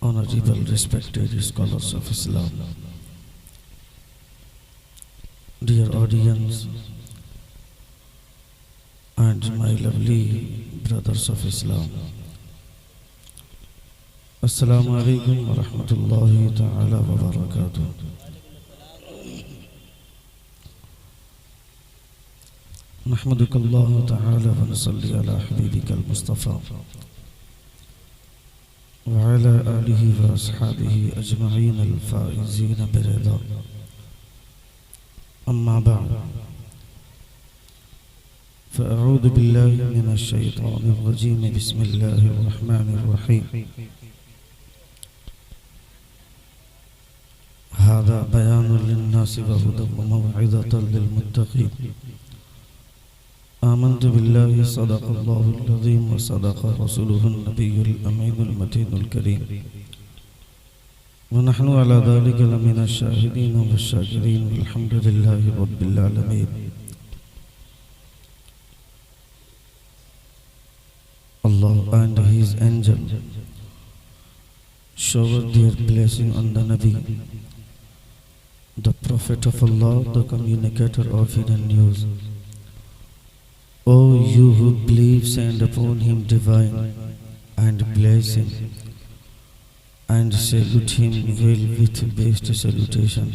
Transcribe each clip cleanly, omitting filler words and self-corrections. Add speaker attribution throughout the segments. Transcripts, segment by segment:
Speaker 1: honorable, respected scholars of Islam, dear audience, and my lovely brothers of Islam. Assalamu alaikum wa rahmatullahi ta'ala wa barakatuh. نحمدك الله تعالى ونصلي على حبيبك المصطفى وعلى آله وأصحابه أجمعين الفائزين برضا. أما بعد، فأعوذ بالله من الشيطان الرجيم. بسم الله الرحمن الرحيم. هذا بيان للناس وهدى وموعظة للمتقين. آمنت بالله صدق الله العظيم وصدق رسوله النبي الأمين المتين الكريم، ونحن على ذلك لمن الشاهدين والشاكرين والحمد لله رب العالمين. Allah and His angel showered their blessing on the Nabi, the Prophet of Allah, the communicator of hidden news. O you who believe, send upon him divine and bless him, and salute him well with best salutation.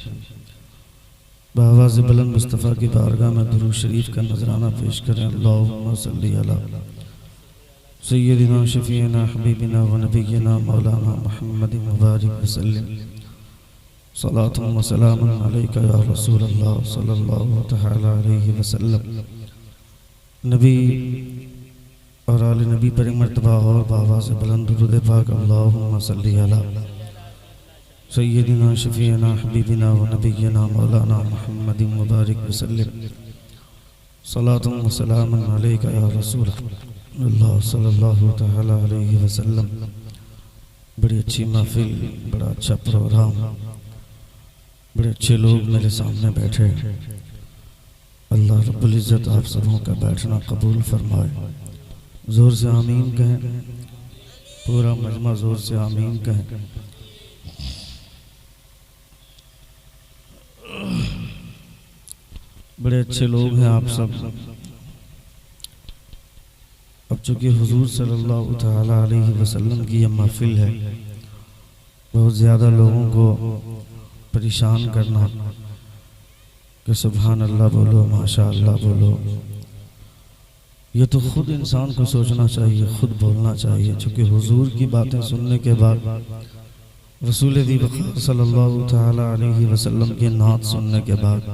Speaker 1: بآواز بلند مصطفیٰ کی بارگاہ میں درود شریف کا نذرانہ پیش کریں. اللہم صلی علی سیدنا شفیعنا حبیبنا و نبینا مولانا محمد مبارک وسلم. صلاۃ و سلام علیک یا رسول اللہ صلی اللہ تعالی علیہ وسلم. نبی اور آل نبی پر مرتبہ اور بآواز بلند درود پاک. اللہم صلی علی سیدنا شفیعنا حبیبنا و نبینا مولانا محمد مبارک وسلم. صلاۃ و سلام علیک یا رسول اللہ صلی اللہ تعالی علیہ وسلم. بڑی اچھی محفل، بڑا اچھا پروگرام، بڑے اچھے لوگ میرے سامنے بیٹھے. اللہ رب العزت آپ سبوں کا بیٹھنا قبول فرمائے. زور سے آمین کہیں. پورا مجمع زور سے آمین کہیں. بڑے اچھے لوگ ہیں آپ سب. اب چونکہ حضور صلی اللہ تعالی علیہ وسلم کی یہ محفل ہے، بہت زیادہ لوگوں کو پریشان کرنا کہ سبحان اللہ بولو، ماشاء اللہ بولو، یہ تو خود انسان کو سوچنا چاہیے، خود بولنا چاہیے. چونکہ حضور کی باتیں سننے کے بعد، رسول دی وقار صلی اللہ تعالی علیہ وسلم کے نعت سننے کے بعد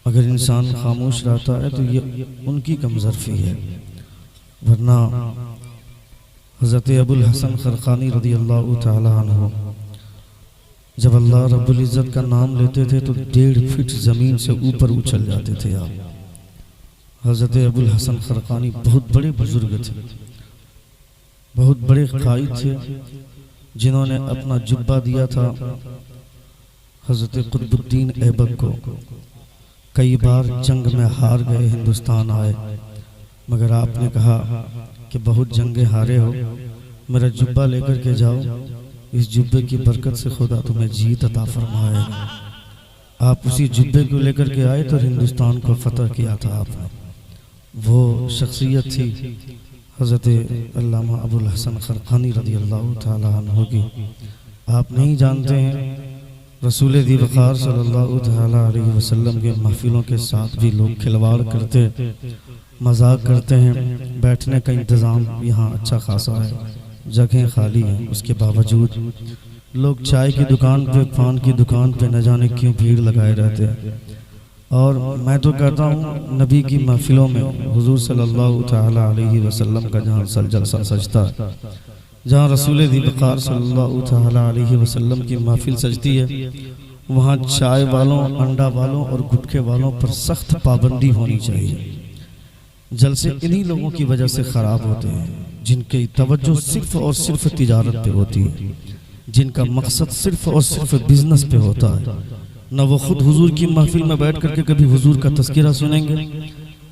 Speaker 1: اگر انسان خاموش رہتا ہے تو یہ ان کی کمظرفی ہے. ورنہ حضرت ابو الحسن خرقانی رضی اللہ تعالی عنہ جب اللہ رب العزت کا نام لیتے تھے تو 1.5 فٹ زمین سے اوپر اچھل جاتے تھے. آپ حضرت ابو الحسن خرقانی بہت بڑے بزرگ تھے، بہت بڑے قائد تھے، جنہوں نے اپنا جبہ دیا تھا حضرت قطب الدین ایبک کو. کئی بار جنگ میں ہار گئے، ہندوستان آئے، مگر آپ نے کہا کہ بہت جنگیں ہارے ہو، میرا جبہ لے کر کے جاؤ، اس جبے کی برکت سے خدا تمہیں جیت عطا فرمائے گا. آپ اسی جبے کو لے کر کے آئے تو ہندوستان کو فتح کیا تھا آپ نے. وہ شخصیت تھی حضرت علامہ ابو الحسن خرقانی رضی اللہ تعالی عنہ کی. آپ نہیں جانتے ہیں رسول دی وقار صلی اللہ تعالی علیہ وسلم کے محفلوں کے ساتھ بھی لوگ کھلواڑ کرتے، مذاق کرتے ہیں. بیٹھنے کا انتظام یہاں اچھا خاصا ہے، جگہیں خالی ہیں، اس کے باوجود لوگ چائے کی دکان پہ، پان کی دکان پہ نہ جانے کیوں بھیڑ لگائے رہتے ہیں. اور میں تو کہتا ہوں نبی کی محفلوں میں حضور صلی اللہ تعالی علیہ وسلم کا جہاں جلسہ سجتا ہے، جہاں رسول دی وقار صلی اللہ تعالی علیہ وسلم کی محفل سجتی ہے، وہاں چائے والوں، انڈا والوں اور گٹکے والوں پر سخت پابندی ہونی چاہیے. جلسے انہی لوگوں کی وجہ سے خراب ہوتے ہیں جن کی توجہ صرف اور صرف تجارت پہ ہوتی ہے، جن کا مقصد صرف اور صرف بزنس پہ ہوتا ہے. نہ وہ خود حضور کی محفل میں بیٹھ کر کے کبھی حضور کا تذکرہ سنیں گے،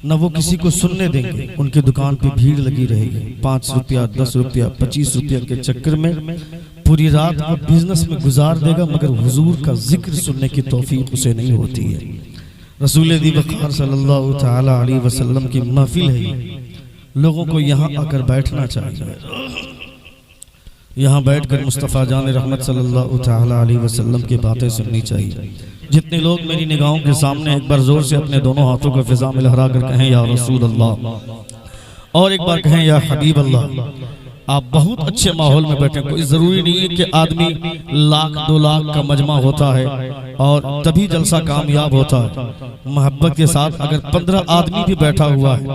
Speaker 1: نہ وہ کسی کو سننے دیں گے. ان کے دکان پہ بھیڑ لگی رہے گی، 5 روپیہ 10 روپیہ 25 روپیہ کے چکر میں پوری رات وہ بزنس میں گزار دے گا مگر حضور کا ذکر سننے کی توفیق اسے نہیں ہوتی ہے۔ رسول دی وقار صلی اللہ تعالی علیہ وسلم کی محفل ہے، لوگوں کو یہاں آ کر بیٹھنا چاہیے، یہاں بیٹھ کر مصطفیٰ جان رحمت صلی اللہ تعالی علیہ وسلم کی باتیں سننی چاہیے۔ جتنے لوگ میری نگاہوں کے سامنے ایک بار زور سے اپنے دونوں ہاتھوں کو فضا میں لہرا کر کہیں یا رسول اللہ، اور ایک بار کہیں یا حبیب اللہ۔ آپ بہت اچھے ماحول میں بیٹھیں، کوئی ضروری نہیں ہے کہ آدمی 1,00,000 2,00,000 کا مجمع ہوتا ہے اور تبھی جلسہ کامیاب ہوتا ہے۔ محبت کے ساتھ اگر 15 آدمی بھی بیٹھا ہوا ہے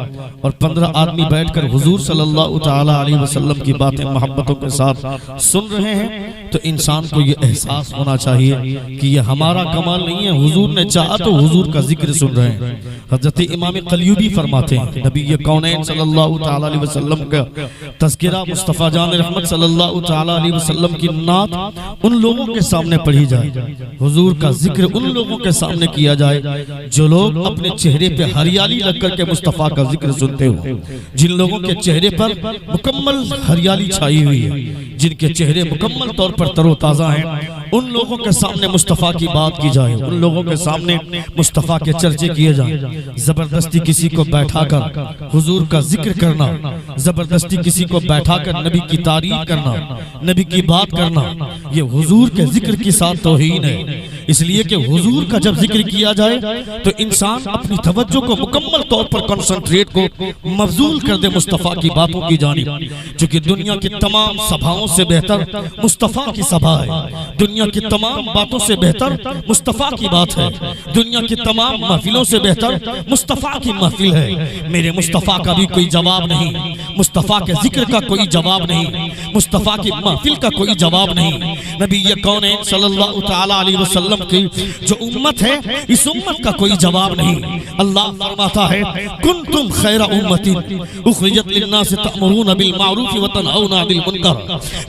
Speaker 1: اور 15 آدمی بیٹھ کر حضور صلی اللہ تعالی علیہ وسلم کی باتیں محبتوں کے ساتھ سن رہے ہیں تو انسان کو یہ احساس ہونا چاہیے کہ یہ ہمارا کمال نہیں ہے، حضور نے چاہا تو حضور کا ذکر سن رہے ہیں۔ حضرت امام قلیوبی فرماتے ہیں نبی کونین صلی اللہ تعالی علیہ وسلم کا تذکرہ، مصطفیٰ جان رحمت صلی اللہ تعالی علیہ وسلم کی نعت ان لوگوں کے سامنے پڑھی جائے، حضور کا ذکر ان لوگوں کے سامنے کیا جائے جو لوگ اپنے چہرے پہ ہریالی لگ کر کے مصطفیٰ کا ذکر سنتے ہو، جن لوگوں کے چہرے پر مکمل ہریالی چھائی ہوئی ہے، جن کے چہرے مکمل طور پر تر و تازہ ہیں، ان لوگوں کے سامنے مصطفیٰ کی بات کی جائے، ان لوگوں کے سامنے مصطفیٰ کے چرچے کیے جائیں۔ زبردستی کسی کو بیٹھا کر حضور کا ذکر کرنا، زبردستی کسی کو بیٹھا کر نبی کی تعریف کرنا، نبی کی بات کرنا، یہ حضور کے ذکر کی ساتھ توہین ہے۔ اس لیے کہ حضور کا جب ذکر کیا جائے تو انسان اپنی توجہ کو مکمل طور پر کنسنٹریٹ کو مبذول کر دے مصطفیٰ کی باتوں کی جانب، چونکہ دنیا کی تمام سبھاؤں سے بہتر مصطفیٰ کی سبھا ہے، دنیا کی تمام باتوں سے بہتر مصطفیٰ کی بات ہے، دنیا کی تمام محفلوں سے بہتر مصطفیٰ کی محفل ہے۔ میرے مصطفیٰ کا بھی کوئی جواب نہیں، مصطفیٰ کے ذکر کا کوئی جواب نہیں، مصطفیٰ کی محفل کا کوئی جواب نہیں۔ نبی کونین صلی اللہ تعالی علیہ وسلم کی جو امت ہے، اس امت کا کوئی جواب نہیں۔ اللہ فرماتا ہے کنتم خیر امت اخرجت للناس تأمرون بالمعروف وتنہون عن المنکر۔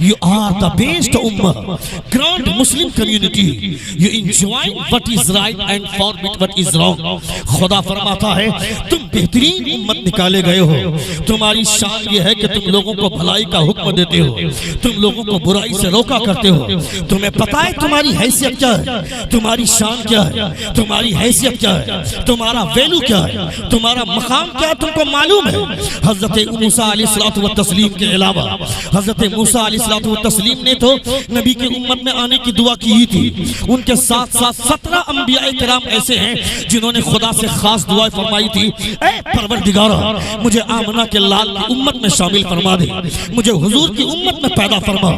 Speaker 1: You are the best ummah, grand Muslim community. You enjoy what is right and forbid what is wrong. خدا فرماتا ہے تم بہترین امت نکالے گئے ہو، تمہاری شان یہ ہے کہ تم لوگوں کو بھلائی کا حکم دیتے ہو، تم لوگوں کو برائی سے روکا کرتے ہو۔ تمہیں پتہ ہے تمہاری حیثیت کیا ہے، تمہاری شان کیا ہے، تمہاری حیثیت کیا ہے، تمہارا ویلو کیا ہے، تمہارا مقام کیا ہے، تم کو معلوم ہے۔ حضرت موسیٰ علیہ السلام کے علاوہ حضرت موسیٰ علیہ السلام نے تو نبی کی امت میں آنے کی دعا کی تھی، ان کے ساتھ ساتھ 17 انبیاء کرام ایسے ہیں جنہوں نے خدا سے خاص دعائیں فرمائی تھی، اے پروردگارا مجھے آمنہ کے لال کی امت میں شامل فرما دے، مجھے حضور کی امت میں پیدا فرما۔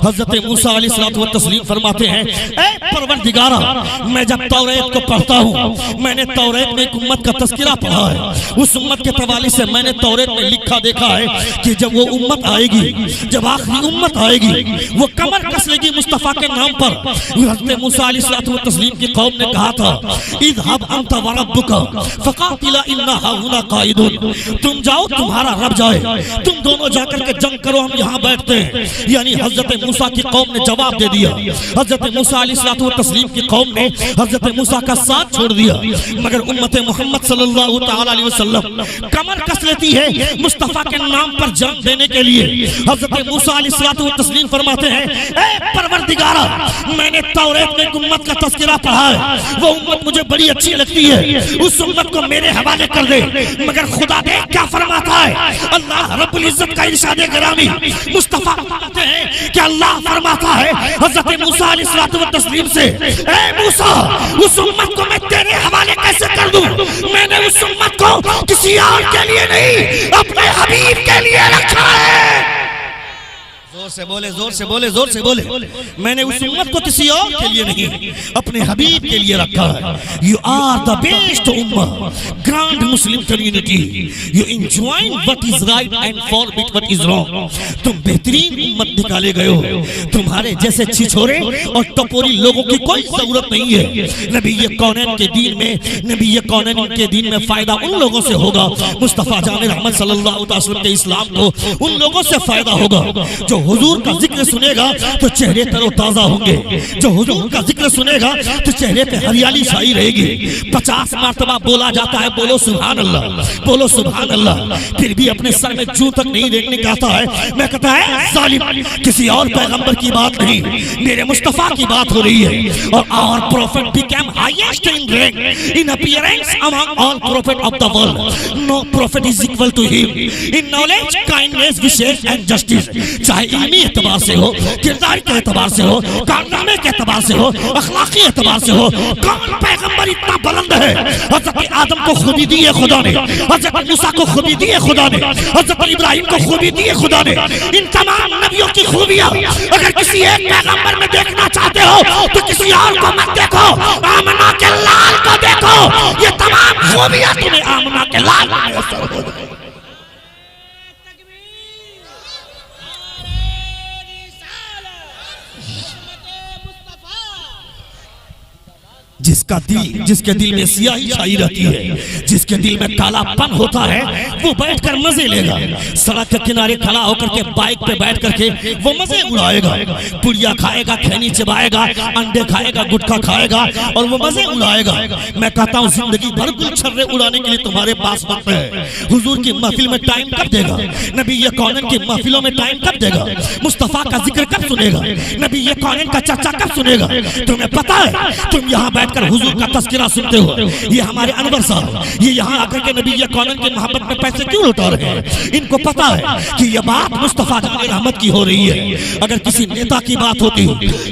Speaker 1: حضرت موسیٰ علیہ السلام فرماتے ہیں اے پروردگارا میں جب توریت کو پڑھتا ہوں، میں نے توریت میں ایک امت کا تذکرہ پڑھا ہے، اس امت کے حوالے سے میں نے توریت میں لکھا دیکھا ہے کہ جب وہ امت آئے گی، جب آخری امت آئے گی، وہ کمر کس لے گی مصطفیٰ کے نام پر۔ حضرت موسیٰ علیہ السلام کی قوم نے کہا تھا اذهب انت وربک فقاتلا انا ہاہنا قائدون، تم جاؤ تمہارا رب جائے، تم دونوں جا کر کے جنگ کرو، ہم یہاں بیٹھتے ہیں۔ یعنی حضرت موسیٰ کی قوم نے جواب دے دیا، حضرت موسیٰ علیہ السلام کی قوم نے حضرت موسیٰ کا ساتھ چھوڑ دیا، مگر امت محمد صلی اللہ تعالی علیہ وسلم کمر کس لیتی ہے مصطفیٰ کے نام پر جان دینے کے لیے۔ حضرت موسیٰ علیہ السلام فرماتے ہیں اے پروردگارا میں نے توریت میں ایک امت کا تذکرہ پڑھا ہے، وہ امت مجھے بڑی اچھی لگتی ہے، اس امت کو میرے حوالے کر دے۔ مگر خدا دے کیا فرماتا ہے، اللہ رب العزت کا ارشاد گرامی مصطفیٰ فرماتے ہیں کہ اللہ فرماتا ہے حضرت موسیٰ علیہ السلام سے اے موسیٰ اس امت کو میں تیرے حوالے کیسے کر دوں، میں نے اس امت کو کسی اور کے لیے نہیں اپنے حبیب کے لیے رکھا ہے۔ زور سے بولے، زور سے بولے، زور سے بولے، میں نے اس امت کو کسی اور کے لیے نہیں اپنے حبیب کے لیے رکھا ہے۔ You are the best ummah, grand Muslim community. You enjoy what is right and forbid what is wrong. تم بہترین امت نکالے گئے ہو، تمہارے جیسے چھچھورے اور ٹپوری لوگوں کی کوئی ضرورت نہیں ہے۔ نبی کونین کے دین میں، نبی کونین کے دین میں فائدہ ان لوگوں سے ہوگا، مصطفیٰ جان رحمت صلی اللہ علیہ وسلم کے اسلام کو ان لوگوں سے فائدہ ہوگا جو حضور کا ذکر سنے گا تو چہرے تر و تازہ ہوں گے، جو حضور کا ذکر سنے گا تو چہرے پہ ہریالی چھائی رہے گی۔ 50 مرتبہ بولا جاتا ہے بولو سبحان اللہ، بولو سبحان اللہ، پھر بھی اپنے سر میں جوں تک نہیں دیکھنے کا آتا ہے۔ میں کہتا ہے ظالم، کسی اور پیغمبر کی بات نہیں، میرے مصطفیٰ کی بات ہو رہی ہے۔ اور our prophet became highest in rank in appearance among all prophets of the world. No prophet is equal to him in knowledge, kindness, wishes and justice. چاہے علمی اعتبار سے ہو، کردار کے اعتبار سے ہو، کارنامے کے اعتبار سے ہو، اخلاقی اعتبار سے ہو، کون پیغمبر اتنا بلند ہے؟ حضرت آدم کو خوبی دی ہے خدا نے، حضرت موسیٰ کو خوبی دی ہے خدا نے، حضرت ابراہیم کو خوبی دی ہے خدا نے۔ ان تمام نبیوں کی خوبیاں اگر کسی ایک پیغمبر میں دیکھنا چاہتے ہو تو کسی اور کو مت دیکھو، آمنہ کے لال کو دیکھو، یہ تمام خوبیاں تمہیں آمنہ کے لال میں اثر ہو جائے۔ جس کے دل میں سیاہی چھائی رہتی ہے، جس کے دل میں کالا پن ہوتا ہے، وہ بیٹھ کر مزے لے گا۔ سڑک کے کنارے کھڑا ہو کر کے بائک پہ بیٹھ کر کے وہ مزے اڑائے گا، پڑیا کھائے گا، کھینی چبائے گا، انڈے کھائے گا، گٹکا کھائے گا اور وہ مزے اڑائے گا۔ میں کہتا ہوں زندگی بھر گل چھرے اڑانے کے لیے تمہارے پاس وقت ہے۔ حضور کی محفل میں ٹائم کب دے گا؟ نبی یہ کونین کی محفلوں میں ٹائم کب دے گا؟ مصطفیٰ کا ذکر کب سنے گا؟ نبی یہ کونین کا چرچا کب سنے گا؟ تمہیں پتا ہے تم یہاں بیٹھ کر حضور کا تذکرہ سنتے ہو، یہ ہمارے انور صاحب یہ یہاں آ کر کے نبی یہ کونین کی محبت میں پیسے کیوں لٹا رہے ہیں؟ ان کو پتا ہے کہ یہ بات مصطفیٰ جان رحمت کی ہو رہی ہے۔ اگر کسی نیتا کی بات ہوتی،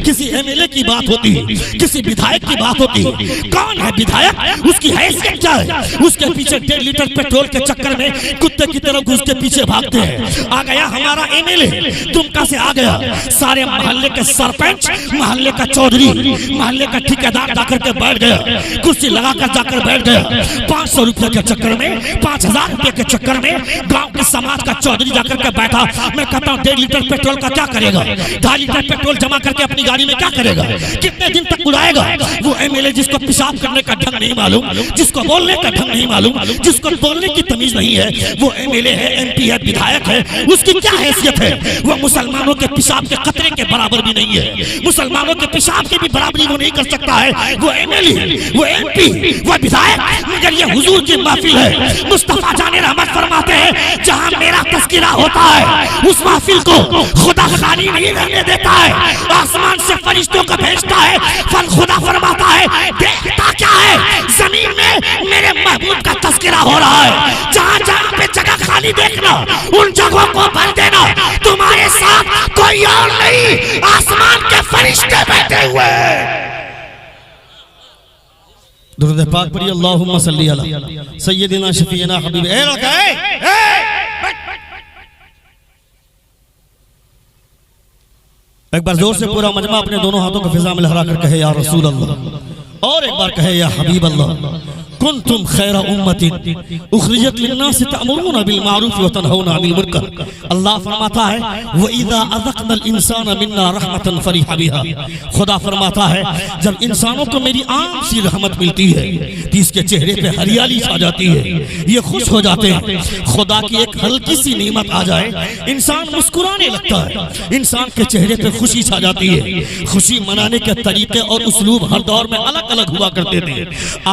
Speaker 1: کسی ایم ایل اے کی بات ہوتی، کسی بدھائک کی بات ہوتی، کون ہے بدھائک؟ اس کی حیثیت کیا ہے؟ اس کے پیچھے 1.5 لیٹر پیٹرول کے چکر میں کتے کی طرح اس کے پیچھے بھاگتے ہیں۔ آ گیا ہمارا ایم ایل اے، دمکا سے آ گیا، سارے محلے کے سرپنچ، محلے کا چودھری، محلے کا ٹھیکیدار جا کر کے بیٹھ گیا، کرسی لگا کر جا کر بیٹھ گیا۔ 500 روپے کے چکر میں، 5000 روپے کے چکر میں گاؤں کے سماج کا چودھری جا کر کے بیٹھا۔ میں کہتا ہوں 1.5 لیٹر پیٹرول کا کیا کرے گا؟ 2.5 لیٹر پیٹرول جمع کر کے اپنی گاڑی میں کیا کرے گا؟ کتنے دن تک اڑائے گا؟ وہ ایم ایل اے جس کو پیشاب کرنے کا ڈھنگ نہیں معلوم، جس کو بولنے کا ڈھنگ نہیں معلوم، جس کو بولنے کی تمیز نہیں ہے، وہ ایم ایل اے ہے، ایم پی ہے، بدھائک ہے، اس کی کیا حیثیت ہے؟ وہ مسلمانوں کے پیشاب کے قطرے کے برابر بھی نہیں ہے، مسلمانوں کے پیشاب کی بھی برابری وہ نہیں کر سکتا ہے۔ وہ ایم ایل اے، وہ ایم پی، وہ بدھائک، مگر یہ حضور کی محفل ہے۔ مصطفیٰ جان رحمت فرماتے ہیں جہاں میرا تذکرہ ہوتا ہے اس محفل کو خدا خالی نہیں رہنے دیتا ہے، آسمان سے فرشتوں کو بھیجتا ہے۔ پھر خدا فرماتا ہے دیکھتا کیا ہے؟ زمین میں میرے محبوب کا تذکرہ ہو رہا ہے، جہاں جہاں پہ جگہ خالی دیکھنا ان جگہوں کو بھر دینا، تمہارے ساتھ کوئی اور نہیں، آسمان کے فرشتے بیٹھے ہوئے ہیں۔ درود پاک پڑھی اللہم صلی علی سیدنا شفیعنا حبیب۔ ایک بار زور سے پورا مجمع اپنے دونوں ہاتھوں کو فضا میں لہرا کر کہے یا رسول اللہ، اور ایک بار کہے یا حبیب اللہ۔ کنتم خیر امت اخرجت للناس تأمرون بالمعروف وتنہون عن المنکر۔ اللہ فرماتا ہے وَإِذَا أَذَقْنَا الْإِنسَانَ مِنَّا رَحْمَةً فَرِحَ بِهَا۔ خدا فرماتا ہے جب انسانوں کو میری عام سی رحمت ملتی ہے تو اس کے چہرے پہ ہریالی چھا جاتی ہے، یہ خوش ہو جاتے ہیں۔ خدا کی ایک ہلکی سی نعمت آ جائے انسان مسکرانے لگتا ہے، انسان کے چہرے پہ خوشی چھا جاتی ہے۔ خوشی منانے کے طریقے اور اسلوب ہر دور میں الگ الگ ہوا کرتے تھے۔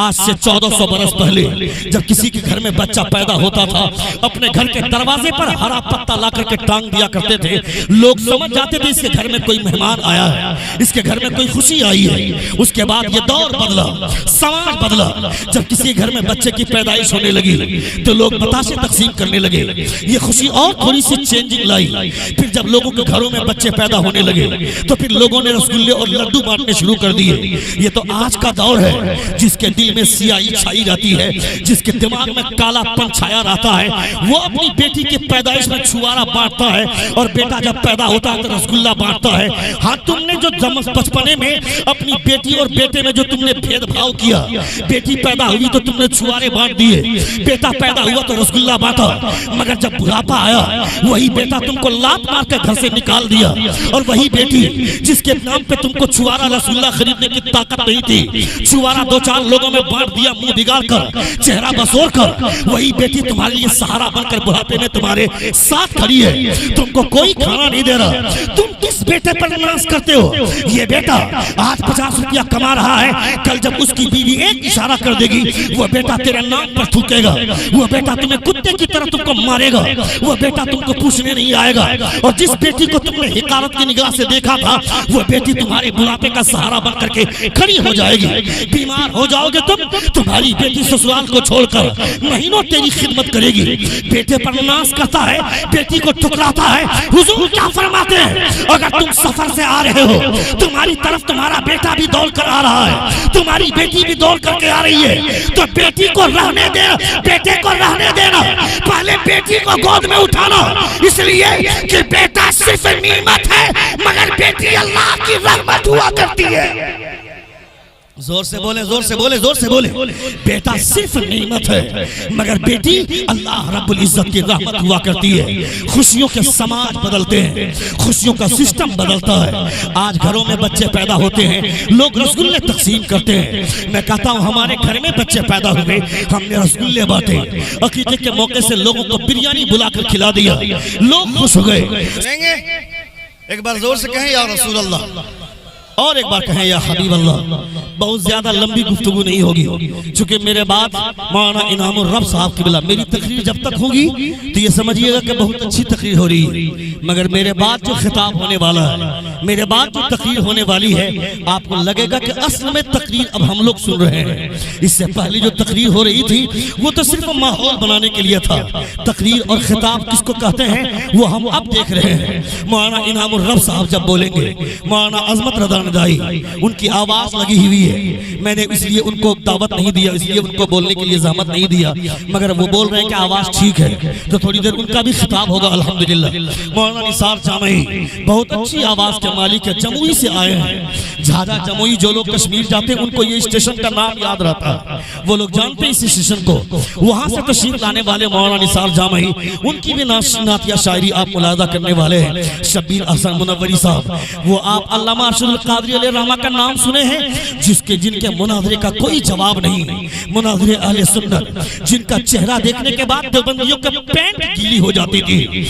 Speaker 1: آج سے 1400 برس پہلے جب کسی کے گھر میں بچہ پیدا ہوتا تھا، اپنے گھر کے دروازے پر ہرا پتا لا کر کے ٹانگ دیا کرتے تھے۔ لوگ سمجھ جاتے تھے اس کے گھر میں کوئی مہمان آیا ہے، اس کے گھر میں کوئی خوشی آئی ہے۔ اس کے بعد یہ دور بدلا، سماج بدلا۔ جب کسی گھر میں بچے کی پیدائش ہونے لگی تو لوگ بتاشے تقسیم کرنے لگے، یہ خوشی اور تھوڑی سی چینجنگ لائی۔ پھر جب لوگوں کے گھروں میں بچے پیدا ہونے لگے تو پھر لوگوں نے رسگلے اور لڈو بانٹنے شروع کر دیے۔ یہ تو آج کا دور ہے جس کے دل میں سیاہی چھائی جاتی ہے، جس کے دماغ میں کالا پن چھایا رہتا ہے، وہ اپنی بیٹی کی پیدائش میں چھوارا بانٹتا ہے، اور بیٹا جب پیدا ہوتا ہے تو رسگلہ بانٹتا ہے۔ ہاں تم نے جو بچپنے میں اپنی بیٹی اور بیٹے میں جو تم نے بھید بھاؤ کیا، بیٹی پیدا ہوئی تو تم نے چھوارے بانٹ دیے، بیٹا پیدا ہوا تو رسگلہ بانٹا، مگر جب بڑھاپا آیا وہی بیٹا تم کو لات مار کے گھر سے نکال دیا، اور وہی بیٹی جس کے نام پہ تم کو چھوارا رسگلہ خریدنے کی طاقت نہیں تھی، چھوارا دو چار لوگوں میں بانٹ دیا منہ بگاڑ کر، چہرہ بسور کر، وہی بیٹی تمہارے لیے سہارا بن کر بڑھاپے میں تمہارے ساتھ کھڑی ہے، تم کو کوئی کھانا نہیں دے رہا، تم کس بیٹے پر ناز کرتے ہو؟ یہ بیٹا آج 50 روپیہ کما رہا ہے، کل جب اس کی بیوی ایک اشارہ کر دے گی وہ بیٹا تیرے نام پر تھوکے گا، وہ بیٹا تمہیں کتے کی طرح تم کو مارے گا، وہ بیٹا تم کو پوچھنے نہیں آئے گا، اور جس بیٹی کو تم نے حقارت کی نگاہ سے دیکھا تھا وہ بیٹی تمہارے بڑھاپے کا سہارا بن کر کے کھڑی ہو جائے گی، بیمار ہو جاؤ گے تم، تمہاری بیٹی سسرال کو چھوڑ کر مہینوں تیری خدمت کرے گی، بیٹے پر ناز کرتا ہے، بیٹی کو ٹھکراتا ہے۔ حضور کیا فرماتے ہیں؟ اگر تم سفر سے آ رہے ہو، تمہاری طرف تمہارا بیٹا بھی دوڑ کر آ رہا ہے، تمہاری بیٹی بھی دوڑ کر کے آ رہی ہے، تو بیٹی کو رہنے دینا، بیٹے کو رہنے دینا، پہلے بیٹی کو گود میں اٹھانا، اس لیے کہ بیٹا صرف نعمت ہے مگر بیٹی اللہ کی رحمت ہوا کرتی ہے۔ زور سے بولے، زور سے بولے، زور سے بولے، بیٹا صرف نعمت ہے مگر بیٹی اللہ رب العزت کی رحمت ہوا کرتی ہے۔ خوشیوں کے سماج بدلتے ہیں، خوشیوں کا سسٹم بدلتا ہے۔ آج گھروں میں بچے پیدا ہوتے ہیں، لوگ رسگلے تقسیم کرتے ہیں۔ میں کہتا ہوں ہمارے گھر میں بچے پیدا ہوئے، ہم نے رسگلے بانٹے، عقیقے کے موقع سے لوگوں کو بریانی بلا کر کھلا دیا، لوگ خوش ہو گئے۔ ایک بار زور سے کہیں یا رسول اللہ، اور ایک بار کہیں یا حبیب اللہ۔ بہت زیادہ لمبی گفتگو نہیں ہوگی، چونکہ میرے بعد مولانا انعام الرب صاحب قبلہ میری تقریر جب تک ہوگی تو یہ سمجھیے گا کہ بہت اچھی تقریر ہو رہی ہے، مگر میرے بعد جو خطاب ہونے والا ہے، میرے بعد جو تقریر ہونے والی ہے، آپ کو لگے گا کہ اصل میں تقریر اب ہم لوگ سن رہے ہیں۔ اس سے پہلے جو تقریر ہو رہی تھی وہ تو صرف ماحول بنانے کے لیے تھا، تقریر اور خطاب کس کو کہتے ہیں وہ ہم اب دیکھ رہے ہیں۔ مولانا انعام الرب صاحب جب بولیں گے، مولانا عظمت رضا ندائی، ان کی آواز لگی ہوئی ہے، میں نے اس لیے ان کو دعوت نہیں دیا، اس لیے ان کو بولنے کے لیے زحمت نہیں دیا، مگر وہ بول رہے ہیں کہ آواز ٹھیک ہے تو تھوڑی دیر ان کا بھی خطاب ہوگا الحمدللہ۔ مولانا نثار جامعی بہت اچھی آواز کے مالک ہے، جموئی سے آئے ہیں، جھاجا جموئی، جو لوگ کشمیر جاتے ہیں ان کو یہ اسٹیشن کا نام یاد رہتا ہے، وہ لوگ جانتے ہیں اس اسٹیشن کو۔ وہاں سے تشریف لانے والے مولانا نثار جامعی، ان کی بھی نعتیہ شاعری آپ ملاحظہ کرنے والے ہیں، شبیر احسن منوری صاحب، وہ آپ علامہ ارشد القادری علیہ رحمہ کا نام سنے ہیں، جن کے مناظرے کا کوئی جواب نہیں، مناظرے اہل سنت، جن کا چہرہ دیکھنے کے بعد دیوبندیوں کا پینٹ گیلی ہو جاتی تھی،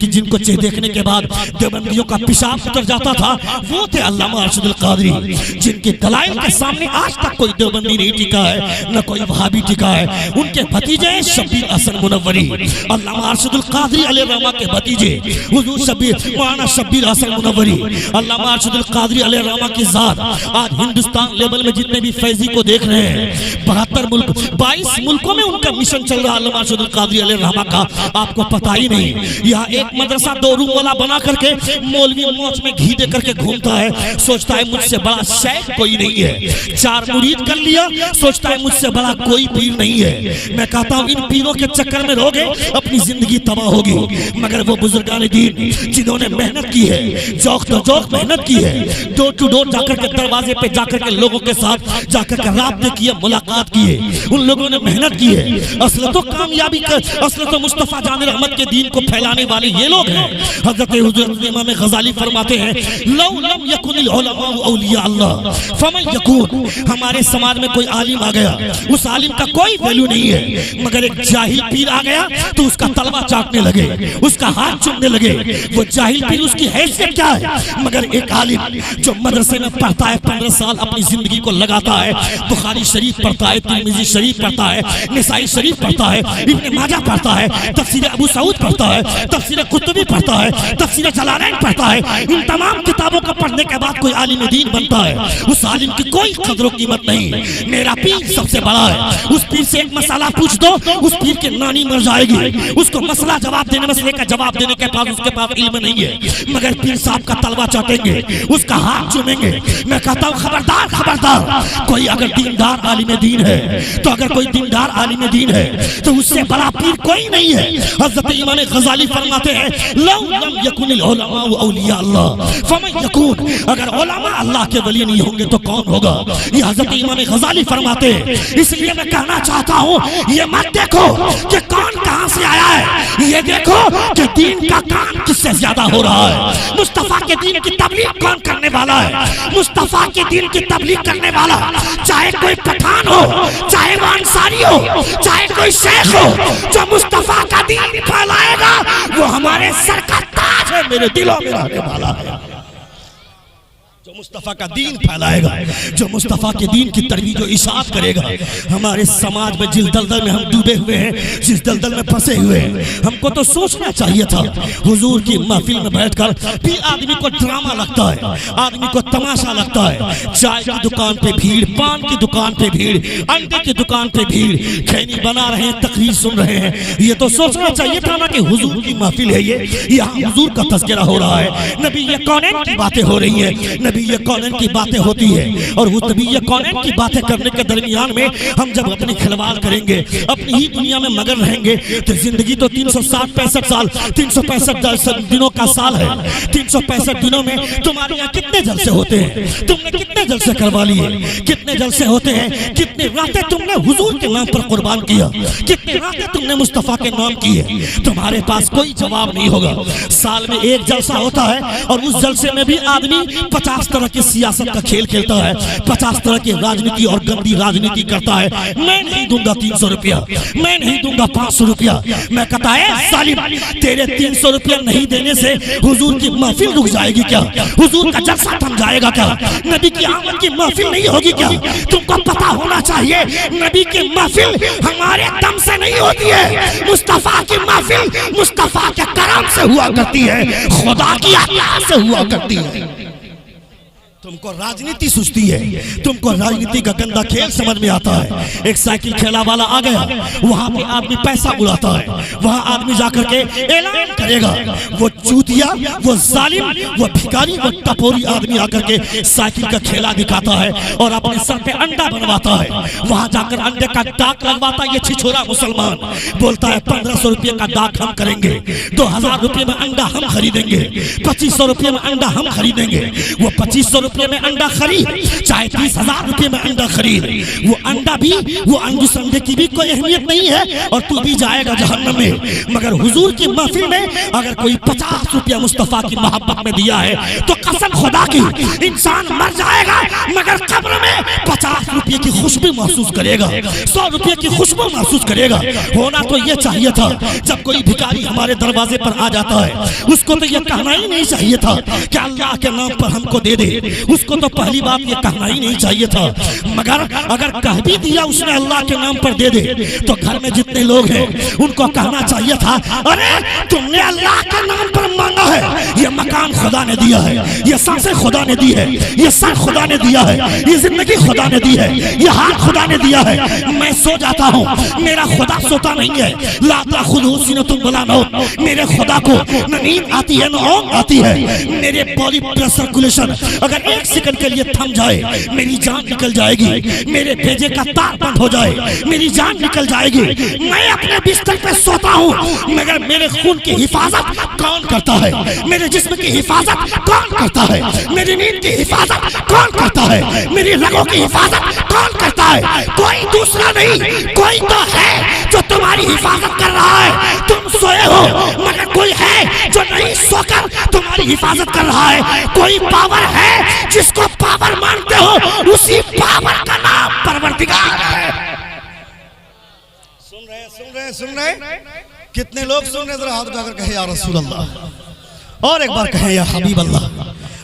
Speaker 1: جن کو دیکھنے کے بعد دیوبندیوں کا پیشاب اتر جاتا تھا، وہ تھے علامہ ارشد القادری، جن کے دلائل کے سامنے آج تک کوئی دیوبندی نہیں ٹکا ہے، نہ کوئی وہابی ٹکا ہے۔ ان کے بھتیجے شبیر احسن منوری، علامہ ارشد القادری علیہ رحمہ کے بھتیجے حضور مولانا شبیر احسن منوری، علامہ ارشد القادری علیہ رحمہ کی ذات آج ہندوستان لیول میں جتنے بھی فیضی کو دیکھ رہے ہیں، 72 ملک، 22 ملکوں میں ان کا مشن چل رہا ہے علامہ ارشد القادری علیہ رحمہ کا، آپ کو پتہ ہی نہیں۔ یہاں ایک مدرسہ 2 روم والا بنا کر کے مولوی موچ میں گھی دے کر کے گھومتا ہے، سوچتا ہے مجھ سے بڑا شیخ کوئی نہیں ہے، 4 مرید کر لیا، سوچتا ہے مجھ سے بڑا کوئی پیر نہیں ہے۔ میں کہتا ہوں ان پیروں کے چکر میں رہو گے اپنی زندگی تباہ ہوگی، مگر وہ بزرگان دین جنہوں نے محنت کی ہے، جوق تو جوق محنت کی ہے، ڈور ٹو ڈور جا کر کے دروازے پہ جا کر کے لوگوں کے ساتھ جا کر کے رابطے کیے، ملاقات کیے، ان لوگوں نے محنت کی ہے۔ اصل تو کامیابی کا، اصل تو مصطفیٰ جان رحمت کے دین کو پھیلانے والے یہ لوگ ہیں۔ حضرت حضرت امام غزالی فرماتے ہیں لو لم یکن العلماء اولیاء اللہ فمن یکون، ہمارے سماج میں کوئی عالم آ گیا، اس عالم کا کوئی ویلیو نہیں ہے، مگر ایک جاہل پیر آ گیا تو اس کا تلوہ چاٹنے لگے، اس کا ہاتھ چومنے لگے۔ وہ جاہل پیر اس کی حیثیت کیا ہے، مگر ایک عالم جو مدرسے میں پڑھتا ہے، 15 سال اپنی زندگی کو لگاتا ہے، بخاری شریف پڑھتا ہے، ترمذی شریف پڑھتا ہے، نسائی شریف پڑھتا ہے، ابن ماجہ پڑھتا ہے، تفسیر ابو سعود پڑھتا ہے، تفسیر قرطبی پڑھتا ہے، تفسیر جلالین پڑھتا ہے، ان تمام کتابوں کو پڑھنے کے بعد کوئی عالم دین بنتا ہے، اس عالم کی کوئی قدر و قیمت نہیں۔ میرا پیر سب سے بڑا ہے، اس پیر سے ایک مسئلہ پوچھ دو، اس پیر کے نانی مر جائے گی، اس کو مسئلہ مسئلے کا جواب دینے کے پاس اس کے پاس علم نہیں ہے، مگر پیر صاحب کا تلوہ چاٹیں گے، اس کا ہاتھ چومیں گے. میں کہتا ہوں خبردار خبردار, کوئی اگر دیندار عالم دین ہے تو اگر کوئی دیندار عالم دین ہے تو اس سے بڑا پیر کوئی نہیں ہے. حضرت امام غزالی فرماتے ہیں لو لم یکن العلماء اولیاء اللہ فمن یکون, اگر علماء اللہ کے ولی نہیں ہوں گے تو کون ہوگا. یہ حضرت امام غزالی فرماتے ہیں. اس لیے میں کہنا چاہتا ہوں یہ مت دیکھو کہ کون کہاں سے آیا ہے, یہ دیکھو کہ دین کا کام کس سے زیادہ ہو رہا ہے. مصطفیٰ کے دین کی تبلیغ کون کرنے والا ہے؟ مصطفیٰ کے دین کی تبلیغ کرنے والا, چاہے کوئی پٹھان ہو, چاہے وہ انصاری ہو, چاہے کوئی شیخ ہو, جو مصطفیٰ کا دین پھیلائے گا وہ ہمارے سر کا تاج ہے, میرے دلوں میں رہنے والا ہے. جو مصطفیٰ کا دین پھیلائے گا, جو مصطفیٰ کے دین کی ترویج و اشاعت کرے گا. ہمارے سماج میں جس دلدل میں ہم ڈوبے ہوئے ہیں, جس دلدل میں پھنسے ہوئے ہیں, ہم کو تو سوچنا چاہیے تھا حضور کی محفل میں بیٹھ کر بھی آدمی کو ڈرامہ لگتا ہے, آدمی کو تماشا لگتا ہے. چائے کی دکان پہ بھیڑ, پان کی دکان پہ بھیڑ, انڈے کی دکان پہ بھیڑ, کھینی بنا رہے ہیں, تقریر سن رہے ہیں. یہ تو سوچنا چاہیے تھا نا کہ حضور کی محفل ہے, یہ یہاں حضور کا تذکرہ ہو رہا ہے, نبی یہ کونین کی باتیں ہو رہی ہیں, نبی یہ کونین کی باتیں ہوتی ہے. اور وہ نبی یہ کونین کی باتیں کرنے کے درمیان میں ہم جب اپنی کھلواڑ کریں گے, اپنی ہی دنیا میں مگر رہیں گے, تو زندگی تو 365 سال 365 دنوں کا سال ہے. 365 دنوں میں تمہارے یہاں کتنے جلسے ہوتے ہیں, تم نے کتنے جلسے کروا لیے, کتنے جلسے ہوتے ہیں, کتنی راتیں تم نے حضور کے نام پر قربان کیا, کتنی راتیں تم نے مصطفیٰ کے نام کیے. تمہارے پاس کوئی جواب نہیں ہوگا. سال میں ایک جلسہ ہوتا ہے اور اس جلسے میں بھی آدمی 50 طرح کی سیاست کا کھیل کھیلتا ہے, 50 طرح کی راجنیتی اور گندی راجنیتی کرتا ہے. میں نہیں دوں گا 300 روپیہ, میں نہیں دوں گا 500 روپیہ. میں کہتا ہے ظالم, تیرے 300 روپیہ نہیں دینے سے حضور کی محفل رک جائے گی کیا, حضور کا جلسہ تھم جائے گا کیا, نبی کی آمد کی محفل نہیں ہوگی کیا. تم کو پتا ہونا چاہیے نبی کی محفل ہمارے دم سے نہیں ہوتی ہے, مصطفیٰ کی محفل مصطفیٰ کے کرم سے ہوا کرتی ہے, خدا کی عطا سے ہوا کرتی ہے. تم کو راجنیتی سوچتی ہے, تم کو راجنیتی کا گندا کھیل سمجھ میں آتا ہے. ایک سائیکل کھیلا والا آ گیا, وہاں پہ آدمی پیسہ اڑاتا ہے, وہاں آدمی جا کر کے اعلان کرے گا, وہ چوتیا, وہ ظالم, وہ بھکاری, وہ ٹپوری آدمی آ کر کے سائیکل کا کھیلا دکھاتا ہے اور اپنے سر پہ انڈا بنواتا ہے. وہاں جا کر انڈے کا ڈاک لگواتا ہے. یہ چھچورا مسلمان بولتا ہے 1500 روپے کا ڈاک ہم کریں گے, 2000 روپے میں انڈا ہم خریدیں گے, 2500 روپے میں انڈا ہم خریدیں گے. وہ 2500 روپے میں انڈا خرید, چاہے 30,000 روپے میں انڈا خرید, وہ انڈا بھی, وہ انڈس انڈے کی بھی کوئی اہمیت نہیں ہے اور تو بھی جائے گا جہنم میں. مگر حضور کی محفل میں اگر کوئی 50 روپیہ مصطفیٰ کی محبت میں دیا ہے تو قسم خدا کی انسان مر جائے گا مگر قبر میں 50 روپے کی خوشبو محسوس کرے گا, 100 روپے کی خوشبو محسوس کرے گا. ہونا تو یہ چاہیے تھا جب کوئی بھکاری ہمارے دروازے پر آ جاتا ہے, اس کو تو یہ کہنا ہی نہیں چاہیے تھا کہ اللہ کے نام پر ہم کو دے دے, اس کو تو پہلی بات یہ کہنا ہی نہیں چاہیے تھا. مگر اگر کہہ بھی دیا اس نے اللہ کے نام پر دے دے تو گھر میں جتنے لوگ ہیں ان کو کہنا چاہیے تھا ارے تم نے اللہ کے نام پر مانگا ہے, یہ مکان خدا نے دیا ہے, یہ سانسیں خدا نے دی ہے, یہ سر خدا نے دیا ہے, یہ زندگی خدا نے دی ہے, یہ ہاتھ خدا نے دیا ہے. میں سو جاتا ہوں, میرا خدا سوتا نہیں ہے, لا تأخذہ سنۃ ولا نوم, میرے خدا کو نہ نیند آتی ہے نہ اونگ آتی ہے. میرے باڈی بلڈ سرکولیشن اگر ایک سیکنڈ کے لیے تھم جائے میری جان نکل جائے گی, میرے بھیجے کا تار بند ہو جائے میری جان نکل جائے گی. میں اپنے بستر پہ سوتا ہوں مگر میرے خون کی حفاظت کون کرتا ہے, میرے جسم کی حفاظت کون کرتا ہے, میری نیند کی حفاظت کون کرتا ہے, میری رگوں کی حفاظت کون کرتا ہے؟ کوئی دوسرا نہیں, کوئی تو ہے جو تمہاری حفاظت کر رہا ہے. تم سوئے ہو مگر کوئی ہے جو نہیں سو کر تمہاری حفاظت کر رہا ہے. کوئی پاور ہے جس کو پاور مانتے ہو, اسی پاور کا نام پروردگار ہے. سن رہے کتنے لوگ سن رہے, ذرا ہاتھ اٹھا کر کہے یا رسول اللہ, اور ایک بار کہیں یا حبیب اللہ.